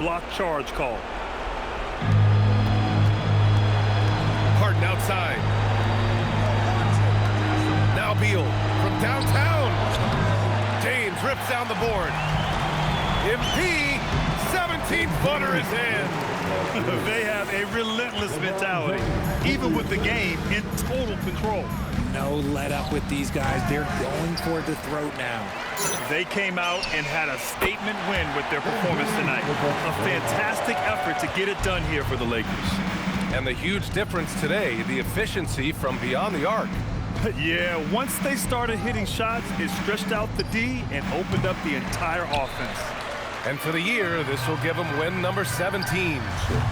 block charge call. Harden outside. Now Beal from downtown. James rips down the board. MP, 17-footer is in. They have a relentless mentality, even with the game in total control. No let up with these guys. They're going for the throat now. They came out and had a statement win with their performance tonight. A fantastic effort to get it done here for the Lakers. And the huge difference today, the efficiency from beyond the arc. Yeah, once they started hitting shots, it stretched out the D and opened up the entire offense. And for the year, this will give them win number 17.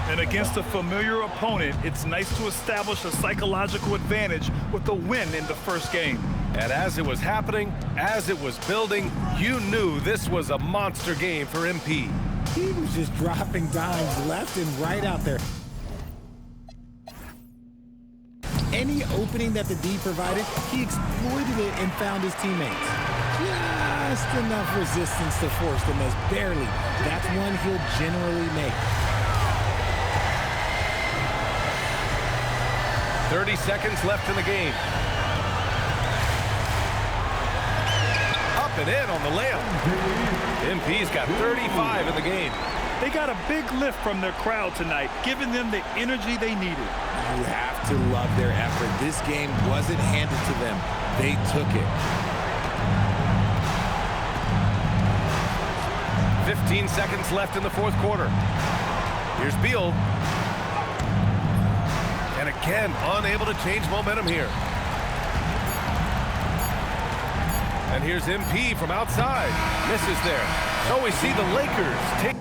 And against a familiar opponent, it's nice to establish a psychological advantage with a win in the first game. And as it was happening, as it was building, you knew this was a monster game for MP. He was just dropping dimes left and right out there. Any opening that the D provided, he exploited it and found his teammates. Just enough resistance to force the miss, barely. That's one he'll generally make. 30 seconds left in the game. Up and in on the layup. MP's got 35 in the game. They got a big lift from their crowd tonight, giving them the energy they needed. You have to love their effort. This game wasn't handed to them. They took it. 15 seconds left in the fourth quarter. Here's Beal. And again, unable to change momentum here. And here's MP from outside. Misses there. So we see the Lakers taking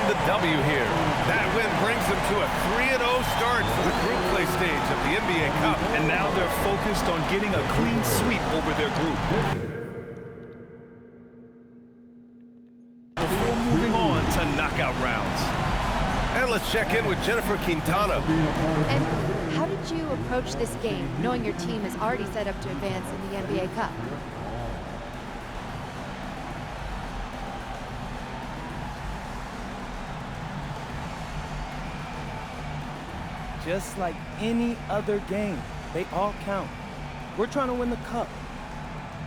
the W here. That win brings them to a 3-0 start for the group play stage of the NBA Cup. And now they're focused on getting a clean sweep over their group. Before moving on to knockout rounds. And let's check in with Jennifer Quintana. And how did you approach this game, knowing your team is already set up to advance in the NBA Cup? Just like any other game, they all count. We're trying to win the cup,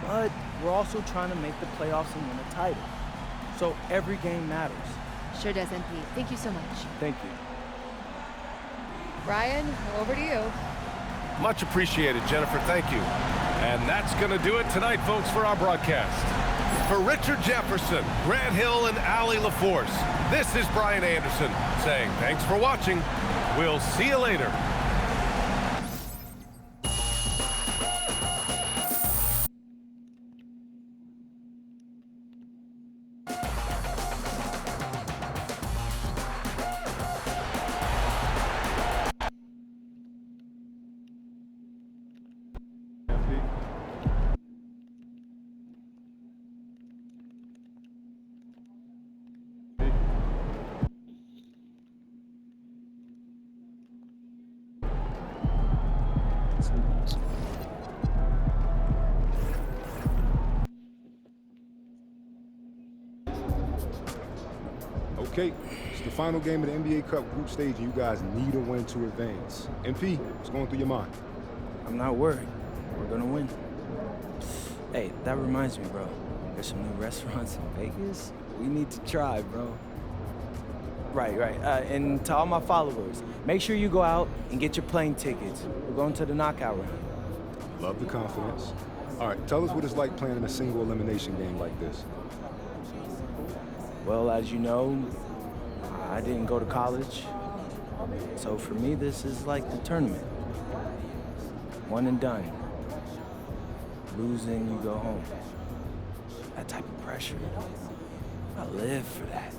but we're also trying to make the playoffs and win a title. So every game matters. Sure does, MP. Thank you so much. Thank you. Ryan, over to you. Much appreciated, Jennifer. Thank you. And that's going to do it tonight, folks, for our broadcast. For Richard Jefferson, Grant Hill, and Allie LaForce, this is Brian Anderson saying thanks for watching. We'll see you later. Okay, it's the final game of the NBA Cup group stage, and you guys need a win to advance. MP, what's going through your mind? I'm not worried. We're gonna win. Hey, that reminds me, bro. There's some new restaurants in Vegas we need to try, bro. Right. And to all my followers, make sure you go out and get your plane tickets. We're going to the knockout round. Love the confidence. All right, tell us what it's like playing in a single elimination game like this. Well, as you know, I didn't go to college. So for me, this is like the tournament. One and done. Losing, you go home. That type of pressure. I live for that.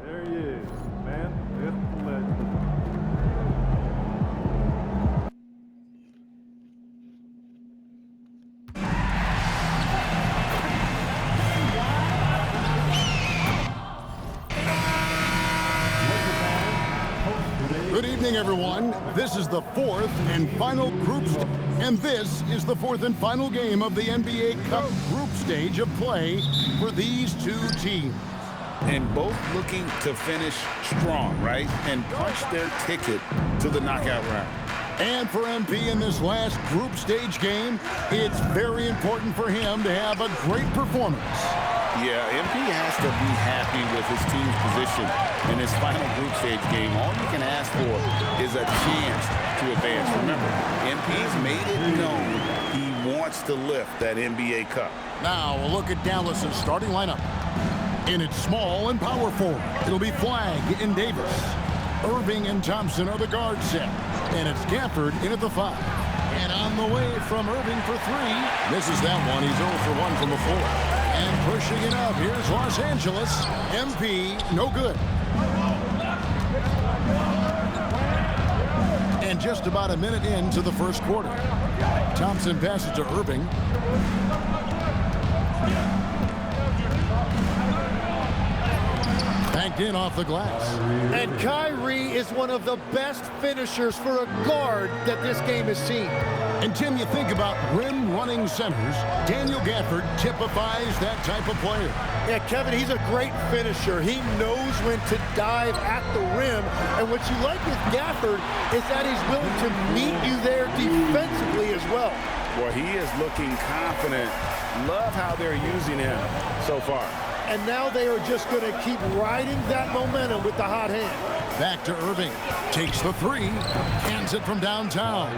There he is, man. Myth, legend. Good evening, everyone. This is the fourth and final group stage. And this is the fourth and final game of the NBA Cup group stage of play for these two teams. And both looking to finish strong, right? And punch their ticket to the knockout round. And for MP in this last group stage game, it's very important for him to have a great performance. Yeah, MP has to be happy with his team's position in his final group stage game. All you can ask for is a chance to advance. Remember, MP's made it known he wants to lift that NBA Cup. Now a look at Dallas's starting lineup. And it's small and power forward. It'll be Flagg and Davis. Irving and Thompson are the guard set. And it's Gafford in at the 5. And on the way from Irving for 3. Misses that one. He's 0 for 1 from the floor. And pushing it up. Here's Los Angeles. MP, no good. And just about a minute into the first quarter. Thompson passes to Irving. Banked in off the glass. And Kyrie is one of the best finishers for a guard that this game has seen. And Tim, you think about rim-running centers, Daniel Gafford typifies that type of player. Yeah, Kevin, he's a great finisher. He knows when to dive at the rim. And what you like with Gafford is that he's willing to meet you there defensively as well. Well, he is looking confident. Love how they're using him so far. And now they are just going to keep riding that momentum with the hot hand. Back to Irving. Takes the 3. Hands it from downtown.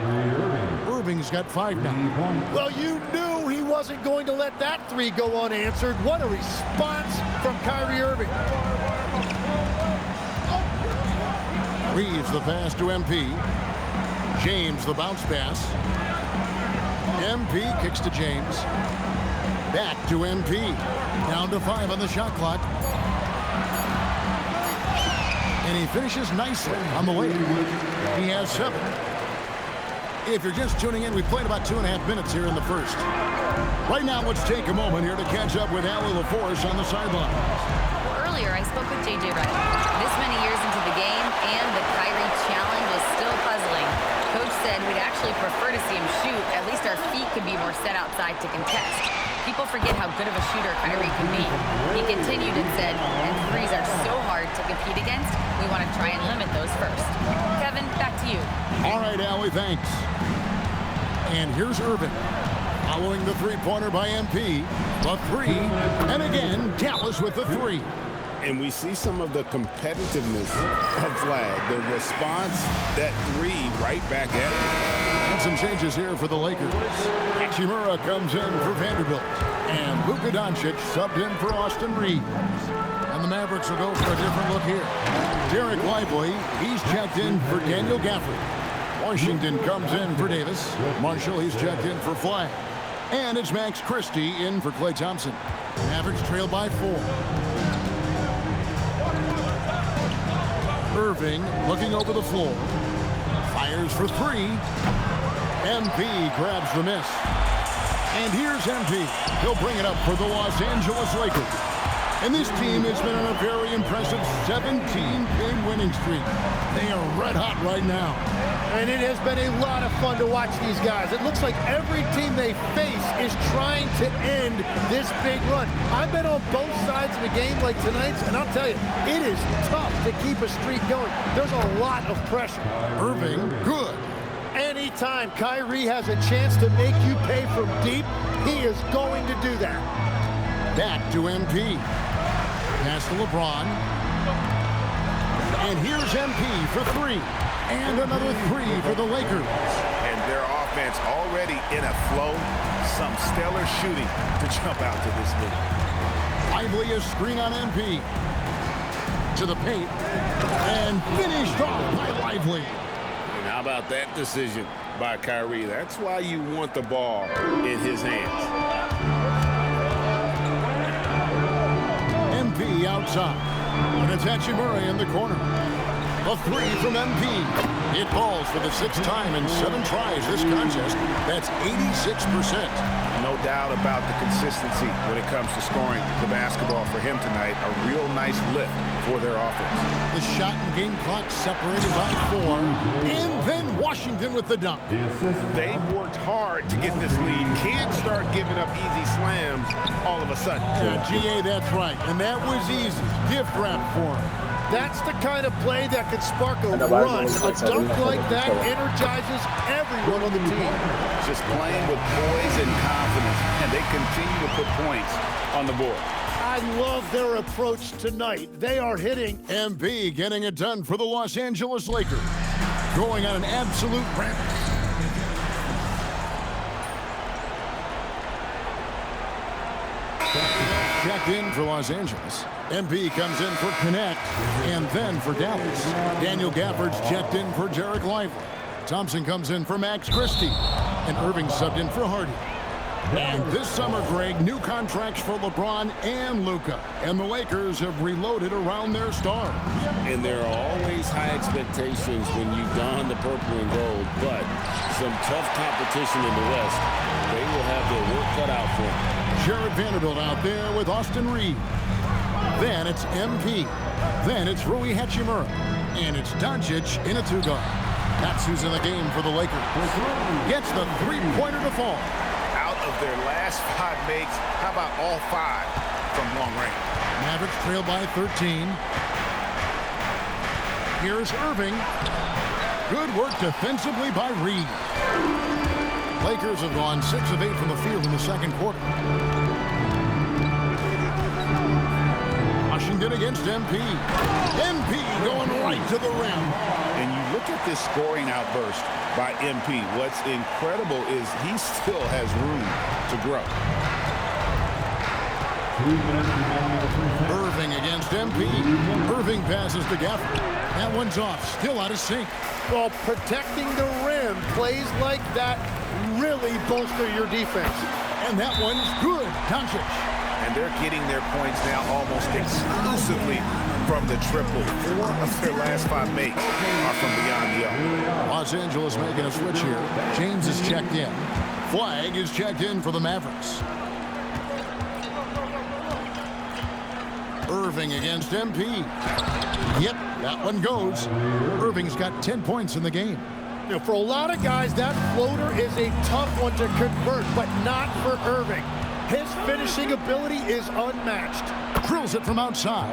Irving's got 5 now. Well, you knew he wasn't going to let that 3 go unanswered. What a response from Kyrie Irving. Reeves the pass to MP. James the bounce pass. MP kicks to James. Back to MP. Down to 5 on the shot clock. And he finishes nicely on the way. He has 7. If you're just tuning in, we played about 2.5 minutes here in the first. Right now, let's take a moment here to catch up with Allie LaForce on the sideline. Earlier, I spoke with J.J. Redick. This many years into the game, and the Kyrie challenge is still puzzling. Coach said we'd actually prefer to see him shoot. At least our feet could be more set outside to contest. People forget how good of a shooter Kyrie can be. He continued and said, and threes are so hard to compete against, we want to try and limit those first. Kevin, back to you. All right, Allie, thanks. And here's Irving. Following the three-pointer by MP. The 3. And again, Dallas with the 3. And we see some of the competitiveness of Flagg. The response, that 3 right back at him. And some changes here for the Lakers. Hachimura comes in for Vanderbilt. And Luka Doncic subbed in for Austin Reeves. And the Mavericks will go for a different look here. Derek Lively, he's checked in for Daniel Gafford. Washington comes in for Davis. Marshall, he's checked in for Flagg. And it's Max Christie in for Klay Thompson. Mavericks trail by 4. Irving looking over the floor. Fires for 3. MP grabs the miss. And here's MP. He'll bring it up for the Los Angeles Lakers. And this team has been on a very impressive 17-game winning streak. They are red hot right now. And it has been a lot of fun to watch these guys. It looks like every team they face is trying to end this big run. I've been on both sides of a game like tonight's, and I'll tell you, it is tough to keep a streak going. There's a lot of pressure. Irving, good. Anytime Kyrie has a chance to make you pay from deep, he is going to do that. Back to MP. Pass to LeBron. And here's MP for 3. And another 3 for the Lakers. And their offense already in a flow. Some stellar shooting to jump out to this lead. Lively a screen on MP. To the paint. And finished off by Lively. And how about that decision by Kyrie? That's why you want the ball in his hands. MP outside. And it's Hachimura in the corner. A 3 from MP. It falls for the 6th time in 7 tries this contest. That's 86%. No doubt about the consistency when it comes to scoring the basketball for him tonight. A real nice lift for their offense. The shot and game clock separated by 4. And then Washington with the dunk. They worked hard to get this lead. Can't start giving up easy slams all of a sudden. Yeah, GA, that's right. And that was easy. Gift wrap for him. That's the kind of play that could spark a run. A dunk like that energizes everyone on the team. Just playing with poise and confidence, and they continue to put points on the board. I love their approach tonight. They are hitting. MB getting it done for the Los Angeles Lakers. Going on an absolute rampage. Checked in for Los Angeles. MB comes in for Connect, and then for Dallas. Daniel Gafford's checked in for Jarek Lively. Thompson comes in for Max Christie, and Irving subbed in for Hardy. And this summer, Greg, new contracts for LeBron and Luka, and the Lakers have reloaded around their stars. And there are always high expectations when you don the purple and gold, but some tough competition in the West. They will have their work cut out for them. Jared Vanderbilt out there with Austin Reed. Then it's MP. Then it's Rui Hachimura. And it's Doncic in a 2-guard. That's who's in the game for the Lakers. Gets the three-pointer to fall. Out of their last 5 makes, how about all 5 from long range? Mavericks trail by 13. Here's Irving. Good work defensively by Reed. Lakers have gone 6 of 8 from the field in the second quarter. Washington against MP. MP going right to the rim. And you look at this scoring outburst by MP. What's incredible is he still has room to grow. Irving against MP. Irving passes to Gafford. That one's off. Still out of sync. Well, protecting the rim, plays like that really bolster your defense. And that one's good. Doncic. And they're getting their points now almost exclusively from the triple. 4 of their last 5 makes are from beyond the arc. Los Angeles making a switch here. James is checked in. Flag is checked in for the Mavericks. Irving against MP. Yep, that one goes. Irving's got 10 points in the game. You know, for a lot of guys, that floater is a tough one to convert, but not for Irving. His finishing ability is unmatched. Drills it from outside.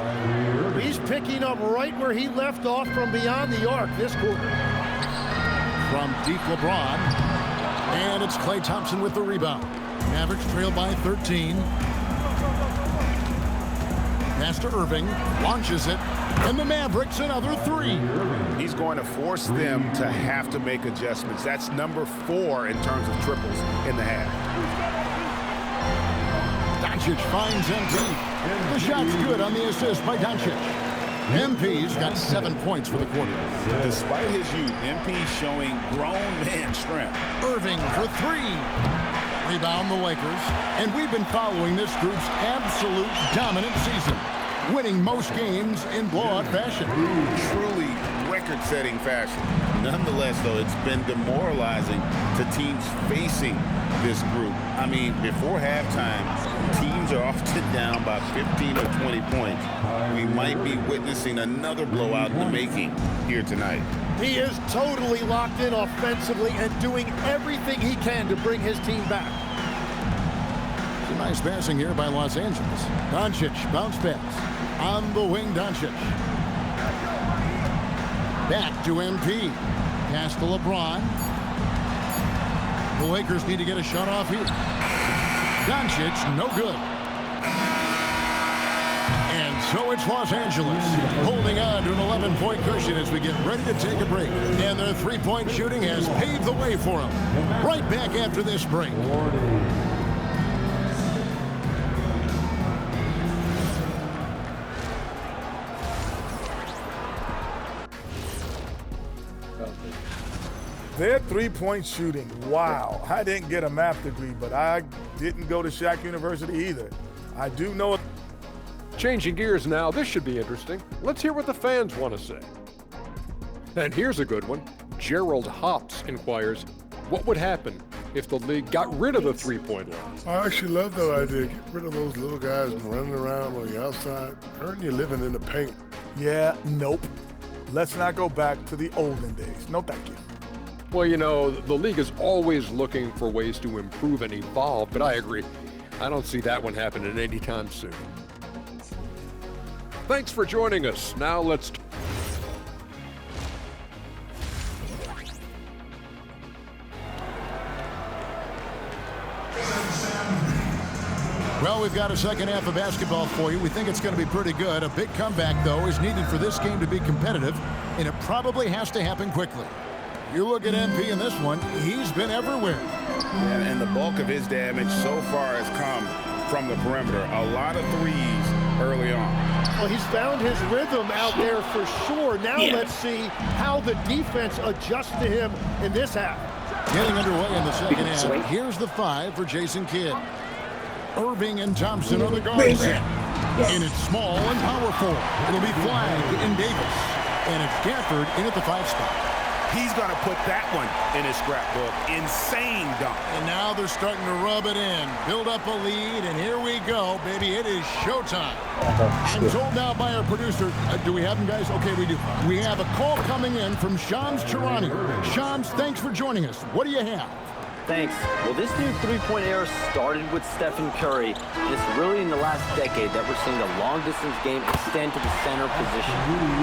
He's picking up right where he left off from beyond the arc this quarter. From deep LeBron. And it's Klay Thompson with the rebound. Mavericks trail by 13. Pass to Irving. Launches it. And the Mavericks another 3. He's going to force them to have to make adjustments. That's number 4 in terms of triples in the half. Doncic finds MP. The shot's good on the assist by Doncic. MP's got 7 points for the quarter. Despite his youth, MP's showing grown man strength. Irving for 3. Rebound the Lakers. And we've been following this group's absolute dominant season, winning most games in blowout fashion. Truly record-setting fashion. Nonetheless, though, it's been demoralizing to teams facing this group. I mean, before halftime, teams are often down by 15 or 20 points. We might be witnessing another blowout in the making here tonight. He is totally locked in offensively and doing everything he can to bring his team back. It's a nice passing here by Los Angeles. Doncic, bounce pass. On the wing, Doncic. Back to MP. Pass to LeBron. The Lakers need to get a shot off here. Doncic, no good. And so it's Los Angeles holding on to an 11-point cushion as we get ready to take a break. And their three-point shooting has paved the way for them. Right back after this break. Their three-point shooting, wow. I didn't get a math degree, but I didn't go to Shack University either. I do know it. Changing gears now, this should be interesting. Let's hear what the fans want to say. And here's a good one. Gerald Hops inquires, what would happen if the league got rid of the three-point line. I actually love that idea. Get rid of those little guys running around on the outside. Earn your living in the paint. Yeah, nope. Let's not go back to the olden days. No, thank you. Well, you know, the league is always looking for ways to improve and evolve, but I agree. I don't see that one happening anytime soon. Thanks for joining us. Now let's... Well, we've got a second half of basketball for you. We think it's going to be pretty good. A big comeback, though, is needed for this game to be competitive, and it probably has to happen quickly. You look at MP in this one, he's been everywhere. And the bulk of his damage so far has come from the perimeter. A lot of threes early on. Well, he's found his rhythm out there for sure. Now let's see how the defense adjusts to him in this half. Getting underway in the second half. Here's the 5 for Jason Kidd. Irving and Thompson are the guards. And it's small and powerful. It'll be Flagg and Davis. And it's Gafford in at the 5 spot. He's going to put that one in his scrapbook. Insane dunk. And now they're starting to rub it in. Build up a lead, and here we go, baby. It is showtime. I'm told now by our producer, do we have him, guys? Okay, we do. We have a call coming in from Shams Charania. Shams, thanks for joining us. What do you have? Thanks. Well, this new three-point era started with Stephen Curry, and it's really in the last decade that we're seeing the long-distance game extend to the center position.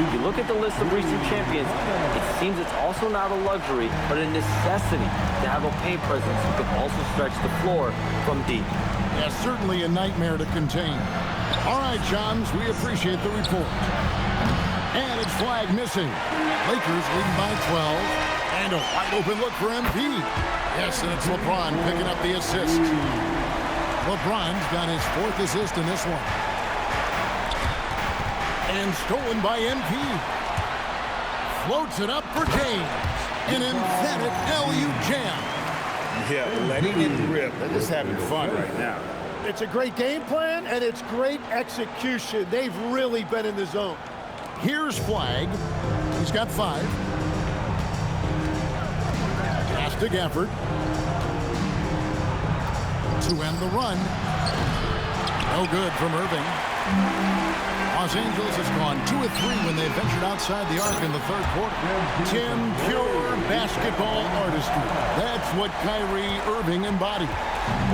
If you look at the list of recent champions, it seems it's also not a luxury, but a necessity to have a paint presence who can also stretch the floor from deep. Yeah, certainly a nightmare to contain. All right, Shams, we appreciate the report. And it's Flagg missing. Lakers leading by 12. And a wide open look for MP. Yes, and it's LeBron picking up the assist. LeBron's got his 4th assist in this one. And stolen by MP. Floats it up for James. An emphatic LU jam. Yeah, letting it rip. They're just having fun right now. It's a great game plan, and it's great execution. They've really been in the zone. Here's Flagg. He's got 5. Pass to Gafford. To end the run. No good from Irving. Los Angeles has gone 2 of 3 when they ventured outside the arc in the 3rd quarter. Tim, pure basketball artistry. That's what Kyrie Irving embodied.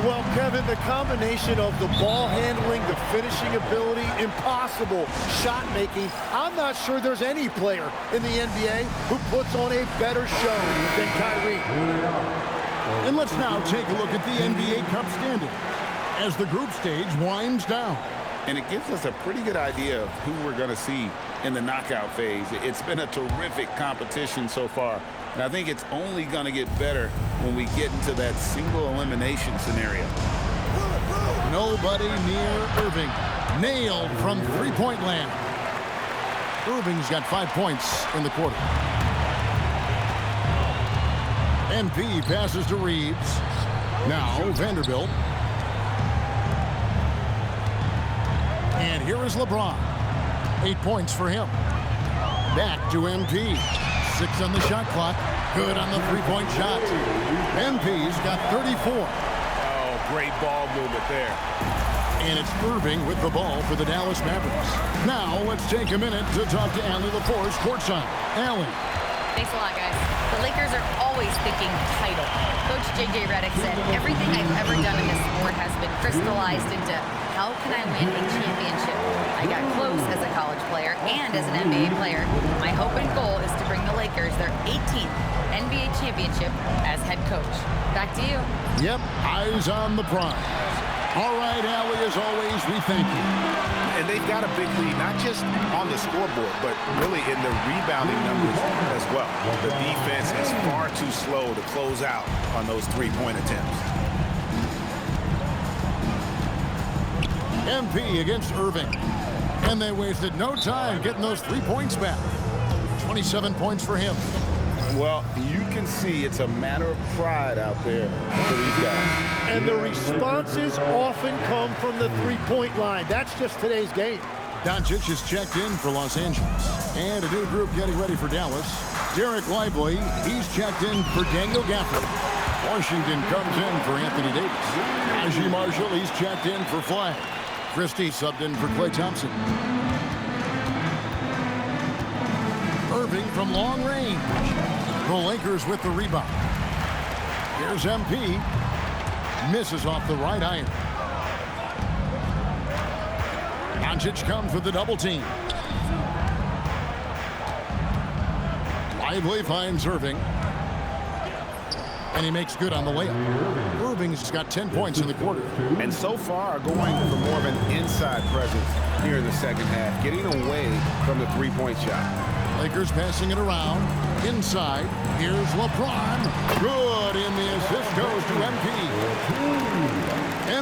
Well, Kevin, the combination of the ball handling, the finishing ability, impossible shot making. I'm not sure there's any player in the NBA who puts on a better show than Kyrie. And let's now take a look at the NBA Cup standing as the group stage winds down. And it gives us a pretty good idea of who we're going to see in the knockout phase. It's been a terrific competition so far. And I think it's only going to get better when we get into that single elimination scenario. Nobody near Irving. Nailed from three-point land. Irving's got 5 points in the quarter. MP passes to Reeves. Now Vanderbilt. And here is LeBron. 8 points for him. Back to MP. 6 on the shot clock. Good on the three-point shot. MP's got 34. Oh, great ball movement there. And it's Irving with the ball for the Dallas Mavericks. Now let's take a minute to talk to Allie LaForce courtside. Allie. Thanks a lot, guys. The Lakers are always thinking title. Coach J.J. Redick said, everything I've ever done in this sport has been crystallized into how can I win a championship? I got close as a college player and as an NBA player. My hope and goal is to bring the Lakers their 18th NBA championship as head coach. Back to you. Yep, eyes on the prize. All right, Allie, as always, we thank you. And they've got a big lead, not just on the scoreboard, but really in the rebounding numbers as well. The defense is far too slow to close out on those three-point attempts. MP against Irving. And they wasted no time getting those 3 points back. 27 points for him. Well, you can see it's a matter of pride out there for these guys. And the responses often come from the three-point line. That's just today's game. Doncic is checked in for Los Angeles. And a new group getting ready for Dallas. Derek Lively, he's checked in for Daniel Gafford. Washington comes in for Anthony Davis. Najee Marshall, he's checked in for flag. Christie subbed in for Klay Thompson. Irving from long range. The Lakers with the rebound. Here's MP. Misses off the right iron. Doncic comes with the double team. Lively finds Irving. And he makes good on the layup. Irving's got 10 points in the quarter. And so far, going for more of an inside presence here in the second half, getting away from the three-point shot. Lakers passing it around. Inside. Here's LeBron. Good, and the assist goes to MP.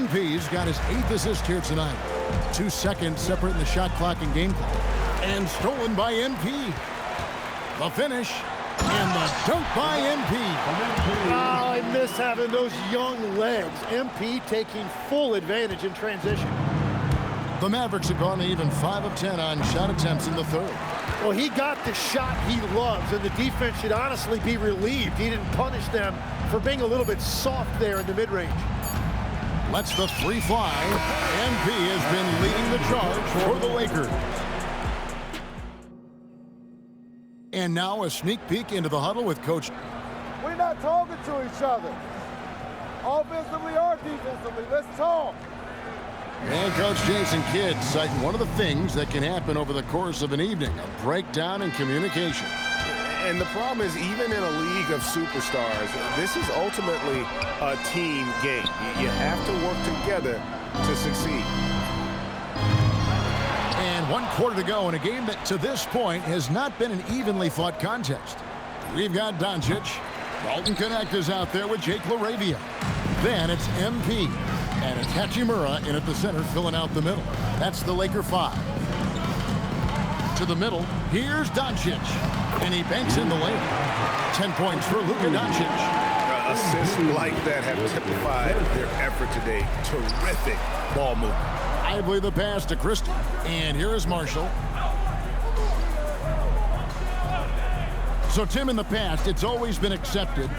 MP's got his 8th assist here tonight. 2 seconds separating the shot clock and game clock. And stolen by MP. The finish. And the dunk by MP. Oh, I miss having those young legs. MP taking full advantage in transition. The Mavericks have gone to even 5 of 10 on shot attempts in the third. Well, he got the shot he loves, and the defense should honestly be relieved. He didn't punish them for being a little bit soft there in the mid-range. Lets the three fly. MP has been leading the charge for the Lakers. And now a sneak peek into the huddle with Coach. We're not talking to each other. Offensively or defensively, let's talk. And Coach Jason Kidd citing one of the things that can happen over the course of an evening, a breakdown in communication. And the problem is, even in a league of superstars, this is ultimately a team game. You have to work together to succeed. And 1 quarter to go in a game that to this point has not been an evenly fought contest. We've got Doncic. Dalton Connect is out there with Jake LaRavia. Then it's MP. And it's Hachimura in at the center, filling out the middle. That's the Laker 5. To the middle, here's Doncic. And he banks in the layup. 10 points for Luka Doncic. Assists like that have typified their effort today. Terrific ball movement. Lively the pass to Christie. And here is Marshall. So, Tim, in the past, it's always been accepted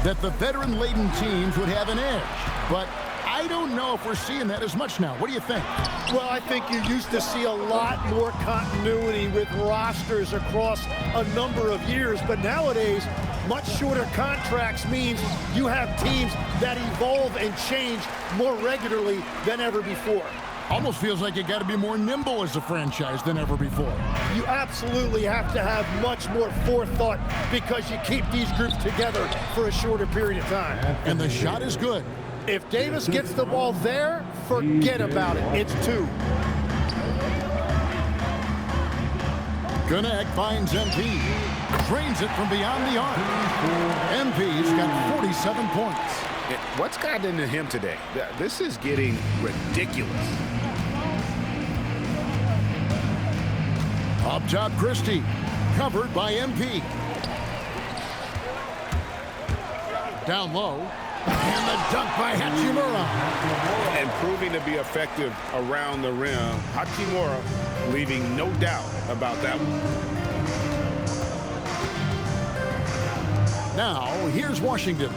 that the veteran-laden teams would have an edge. But I don't know if we're seeing that as much now. What do you think? Well, I think you used to see a lot more continuity with rosters across a number of years. But nowadays, much shorter contracts means you have teams that evolve and change more regularly than ever before. Almost feels like you got to be more nimble as a franchise than ever before. You absolutely have to have much more forethought because you keep these groups together for a shorter period of time. And the shot is good. If Davis gets the ball there, forget about it. It's 2. Connect finds MP. Drains it from beyond the arc. MP's got 47 points. What's gotten into him today? This is getting ridiculous. Up top, Christie. Covered by MP. Down low. And the dunk by Hachimura. And proving to be effective around the rim. Hachimura leaving no doubt about that one. Now, here's Washington.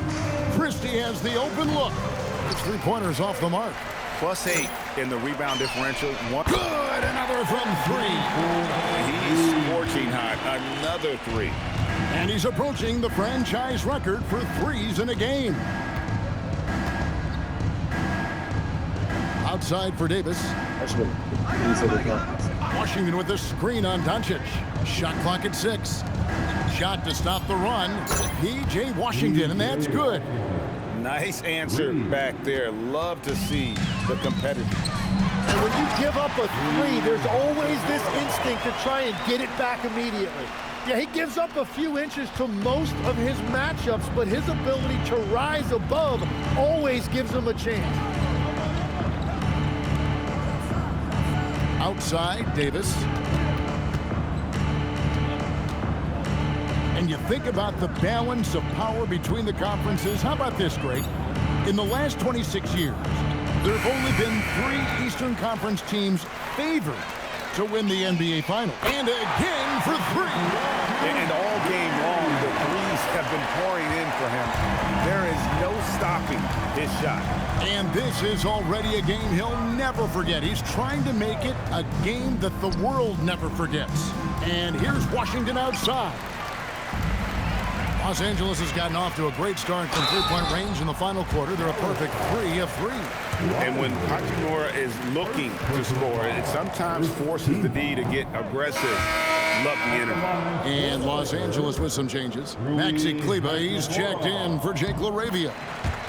Christie has the open look. His three-pointers off the mark. +8 in the rebound differential. Good, another from 3. He's scorching hot. Another 3. And he's approaching the franchise record for threes in a game. Outside for Davis. Washington with the screen on Doncic. Shot clock at 6. Shot to stop the run. P.J. Washington, and that's good. Nice answer back there. Love to see the competitor. And when you give up a 3, there's always this instinct to try and get it back immediately. Yeah, he gives up a few inches to most of his matchups, but his ability to rise above always gives him a chance. Outside, Davis. And you think about the balance of power between the conferences. How about this, Greg? In the last 26 years, there have only been 3 Eastern Conference teams favored to win the NBA Finals. And again for 3. And all game long, the threes have have been pouring in for him. There is no stopping his shot. And this is already a game he'll never forget. He's trying to make it a game that the world never forgets. And here's Washington outside. Los Angeles has gotten off to a great start from three-point range in the final quarter. They're a perfect 3 of 3. And when Hachimura is looking to score, it sometimes forces the D to get aggressive. Love the energy. And Los Angeles with some changes. Maxi Kleber, he's checked in for Jake LaRavia.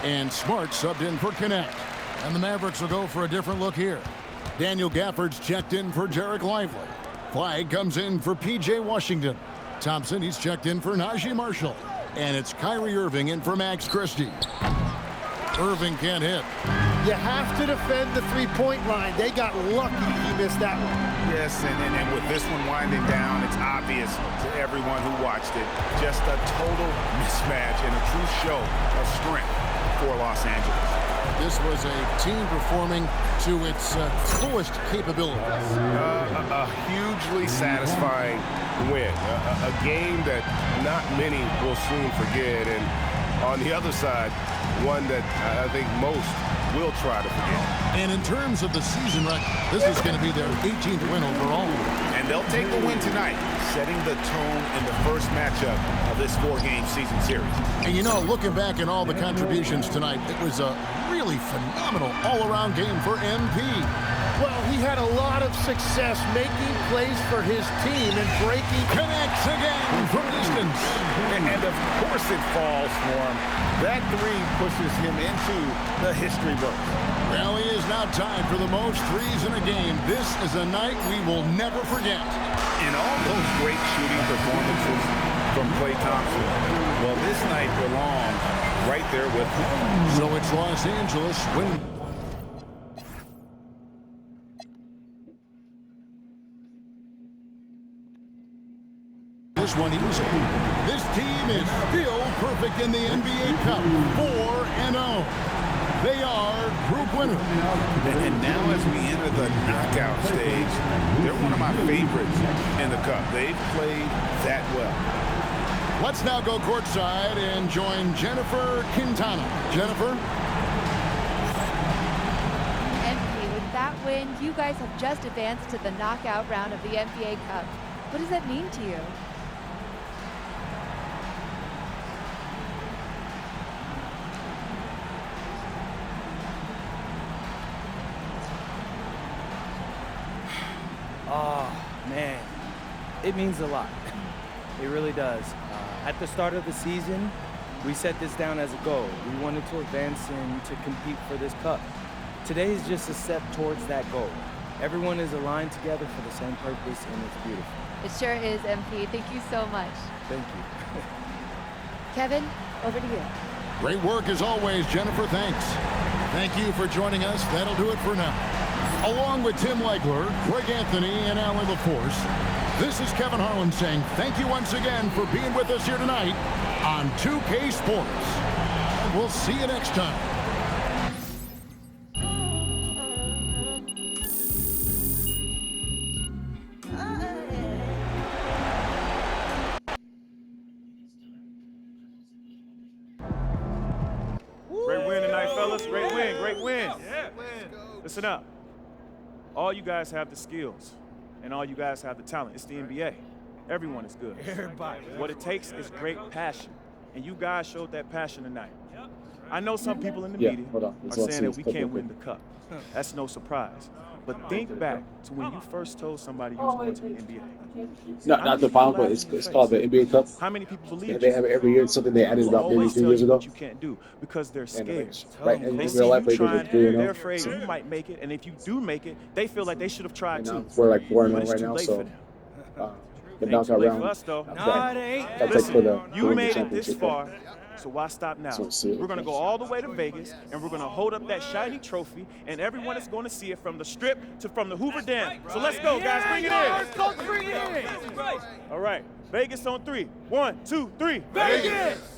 And Smart subbed in for Connect. And the Mavericks will go for a different look here. Daniel Gafford's checked in for Jarek Lively. Flag comes in for P.J. Washington. Thompson, he's checked in for Najee Marshall. And it's Kyrie Irving in for Max Christie. Irving can't hit. You have to defend the three-point line. They got lucky he missed that one. Yes, and with this one winding down, it's obvious to everyone who watched it. Just a total mismatch and a true show of strength for Los Angeles. This was a team performing to its fullest capabilities. A hugely satisfying win. A game that not many will soon forget. And on the other side, one that I think most will try to forget. And in terms of the season record, this is going to be their 18th win overall. And they'll take the win tonight, setting the tone in the first matchup of this 4-game season series. And you know, looking back at all the contributions tonight, it was a really phenomenal all-around game for MP. Well, he had a lot of success making plays for his team and breaking. Connects again from distance. And of course it falls for him. That 3 pushes him into the history books. Well, he is now tied for the most threes in a game. This is a night we will never forget. In all those great shooting performances from Klay Thompson, well, this night belongs right there with him. So it's Los Angeles winning. This one easy. This team is still perfect in the NBA Cup. 4-0. They are group winners. And now as we enter the knockout stage, they're one of my favorites in the Cup. They've played that well. Let's now go courtside and join Jennifer Quintana. Jennifer? MP, with that win, you guys have just advanced to the knockout round of the NBA Cup. What does that mean to you? Oh, man. It means a lot. It really does. At the start of the season, we set this down as a goal. We wanted to advance and to compete for this cup. Today is just a step towards that goal. Everyone is aligned together for the same purpose, and it's beautiful. It sure is, MP. Thank you so much. Thank you. Kevin, over to you. Great work as always, Jennifer. Thanks. Thank you for joining us. That'll do it for now. Along with Tim Legler, Greg Anthony, and Allie LaForce, this is Kevin Harlan saying thank you once again for being with us here tonight on 2K Sports. And we'll see you next time. Great win tonight, fellas. Great win, great win. Yeah. Listen up. All you guys have the skills, and all you guys have the talent. It's the NBA. Everyone is good. Everybody. What it takes is great passion, and you guys showed that passion tonight. I know some people in the media are saying that we can't win the cup. That's no surprise. But think back to when you first told somebody you was going to the NBA. Not the final, but it's called the NBA Cup. How many people believe Yeah, they have it every year. It's something they added about maybe 2 years ago. What you can't do because they're scared. Right, and They in see real life, you they trying, do, you know. they're afraid you might make it, and if you do make it, they feel like they should have tried too. We're like 4-0 But it's right too now, late so for them. the Ain't knockout too late round. for us, though. That's like for the You made it this championship. far, so why stop now? So we'll see. We're going to go all the way to Vegas, and we're going to hold up that shiny trophy, and everyone is going to see it from the Strip to from the Hoover Dam. So let's go, guys. Bring it in. Bring it in. All right. Vegas on 3. 1, 2, 3. Vegas!